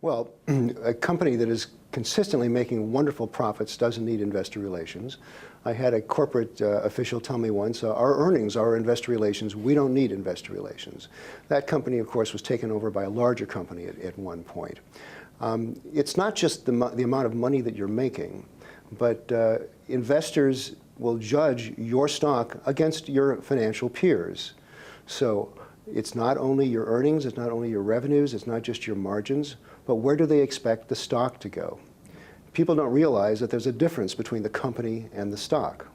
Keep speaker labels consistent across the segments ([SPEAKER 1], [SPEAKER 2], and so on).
[SPEAKER 1] Well, a company that is consistently making wonderful profits doesn't need investor relations. I had a corporate official tell me once, our earnings are investor relations, we don't need investor relations. That company, of course, was taken over by a larger company at one point. It's not just the amount of money that you're making, but investors will judge your stock against your financial peers. So it's not only your earnings, it's not only your revenues, it's not just your margins, but where do they expect the stock to go? People don't realize that there's a difference between the company and the stock.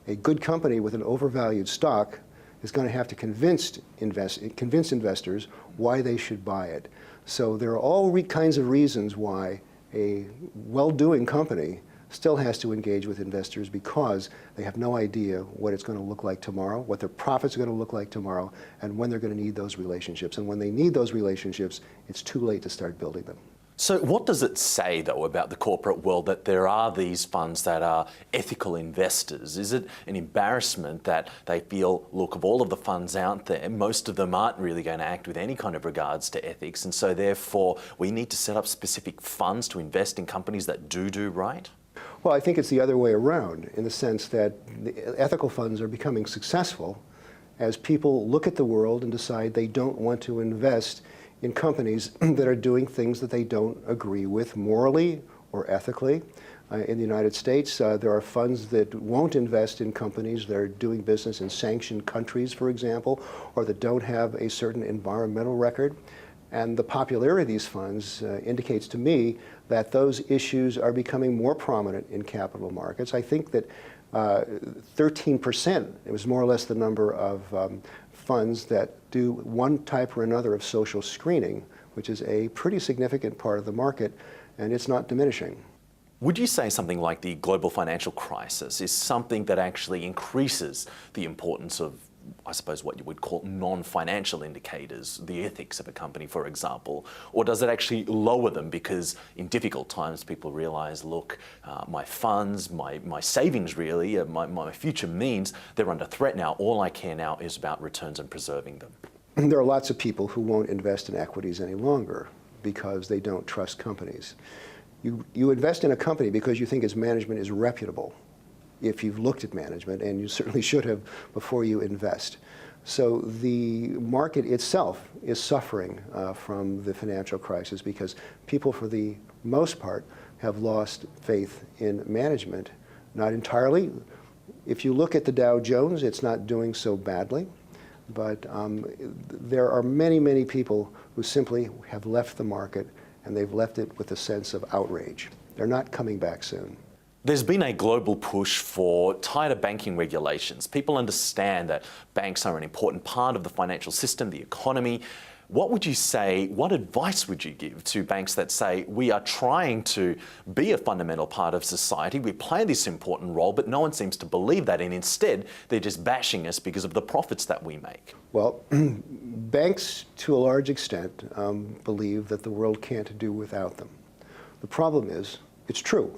[SPEAKER 1] A good company with an overvalued stock is going to have to convince investors why they should buy it. So there are all kinds of reasons why a well-doing company still has to engage with investors, because they have no idea what it's going to look like tomorrow, what their profits are going to look like tomorrow, and when they're going to need those relationships. And when they need those relationships, it's too late to start building them.
[SPEAKER 2] So what does it say, though, about the corporate world that there are these funds that are ethical investors? Is it an embarrassment that they feel, look, of all of the funds out there, most of them aren't really going to act with any kind of regards to ethics, and so therefore we need to set up specific funds to invest in companies that do right?
[SPEAKER 1] Well, I think it's the other way around, in the sense that the ethical funds are becoming successful as people look at the world and decide they don't want to invest in companies that are doing things that they don't agree with morally or ethically. In the United States, there are funds that won't invest in companies that are doing business in sanctioned countries, for example, or that don't have a certain environmental record. And the popularity of these funds indicates to me that those issues are becoming more prominent in capital markets. I think that 13%, it was more or less the number of funds that do one type or another of social screening, which is a pretty significant part of the market, and it's not diminishing.
[SPEAKER 2] Would you say something like the global financial crisis is something that actually increases the importance of, I suppose, what you would call non-financial indicators, the ethics of a company, for example? Or does it actually lower them because in difficult times people realize, look, my funds, my savings really, my future means, they're under threat now. All I care now is about returns and preserving them.
[SPEAKER 1] There are lots of people who won't invest in equities any longer because they don't trust companies. You invest in a company because you think its management is reputable, if you've looked at management, and you certainly should have before you invest. So the market itself is suffering from the financial crisis because people, for the most part, have lost faith in management. Not entirely. If you look at the Dow Jones, it's not doing so badly, but there are many, many people who simply have left the market, and they've left it with a sense of outrage. They're not coming back soon.
[SPEAKER 2] There's been a global push for tighter banking regulations. People understand that banks are an important part of the financial system, the economy. What would you say, what advice would you give to banks that say, we are trying to be a fundamental part of society, we play this important role, but no one seems to believe that, and instead they're just bashing us because of the profits that we make?
[SPEAKER 1] Well, banks, to a large extent, believe that the world can't do without them. The problem is, it's true.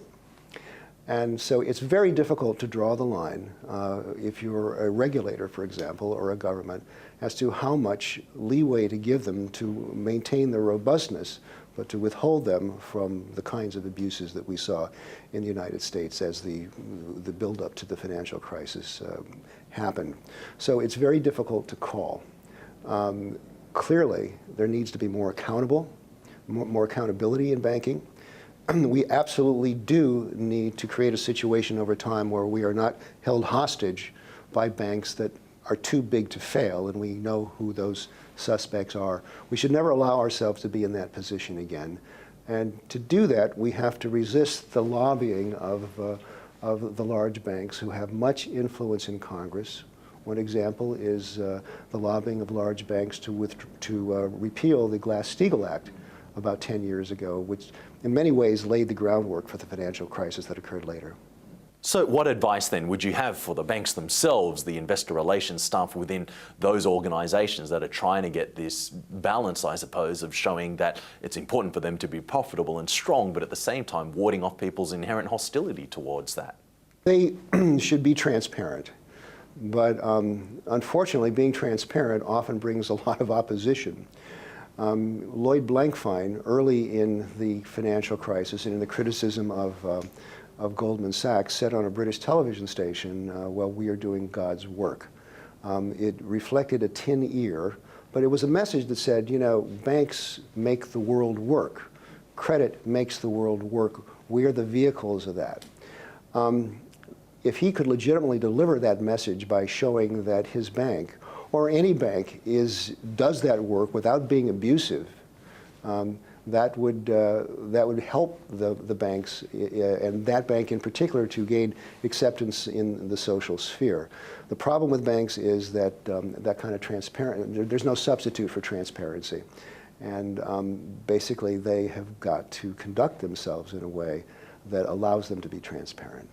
[SPEAKER 1] And so it's very difficult to draw the line, if you're a regulator, for example, or a government, as to how much leeway to give them to maintain their robustness, but to withhold them from the kinds of abuses that we saw in the United States as the build-up to the financial crisis happened. So it's very difficult to call. Clearly, there needs to be more accountability in banking. We absolutely do need to create a situation over time where we are not held hostage by banks that are too big to fail, and we know who those suspects are. We should never allow ourselves to be in that position again. And to do that, we have to resist the lobbying of the large banks who have much influence in Congress. One example is the lobbying of large banks to repeal the Glass-Steagall Act about 10 years ago, which in many ways laid the groundwork for the financial crisis that occurred later.
[SPEAKER 2] So what advice then would you have for the banks themselves, the investor relations staff within those organisations that are trying to get this balance, I suppose, of showing that it's important for them to be profitable and strong, but at the same time warding off people's inherent hostility towards that?
[SPEAKER 1] They should be transparent. But unfortunately, being transparent often brings a lot of opposition. Lloyd Blankfein, early in the financial crisis and in the criticism of Goldman Sachs, said on a British television station, well, we are doing God's work. It reflected a tin ear, but it was a message that said, you know, banks make the world work. Credit makes the world work. We are the vehicles of that. If he could legitimately deliver that message by showing that his bank, or any bank, does that work without being abusive, that would help the banks, and that bank in particular, to gain acceptance in the social sphere. The problem with banks is that that kind of there's no substitute for transparency. And basically they have got to conduct themselves in a way that allows them to be transparent.